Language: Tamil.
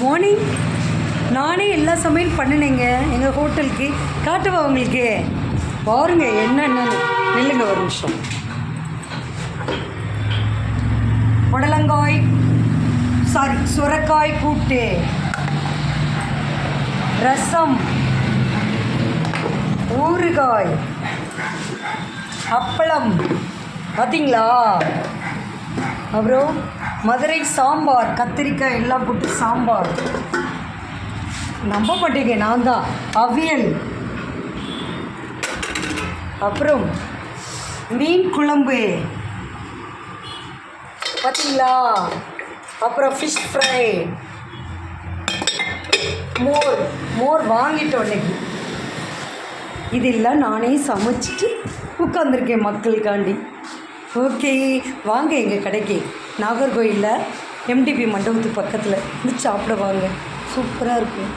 மார்னிங். நானே எல்லா சமையல் பண்ணினேங்க எங்கள் ஹோட்டலுக்கு. காட்டுவா உங்களுக்கு பாருங்க என்னென்னு. நில்லுங்க ஒரு நிமிஷம். புடலங்காய் சுரக்காய் கூட்டு, ரசம், ஊறுகாய், அப்பளம் பார்த்தீங்களா. அப்புறம் மதுரை சாம்பார், கத்திரிக்காய் எல்லாம் போட்டு சாம்பார். நம்ப மாட்டீங்க, நான் தான். அவியல், அப்புறம் மீன் குழம்பு பார்த்தீங்களா. அப்புறம் ஃபிஷ் ஃப்ரை, மோர் வாங்கிட்டோம் இன்னைக்கு. இதெல்லாம் நானே சமைச்சிட்டு உட்காந்துருக்கேன் மக்களுக்காண்டி. ஓகே, வாங்க எங்கள் கடைக்கு. நாகர்கோயிலில் MDP மண்டபத்துக்கு பக்கத்தில் வந்து சாப்பிட வாங்க. சூப்பராக இருக்கும்.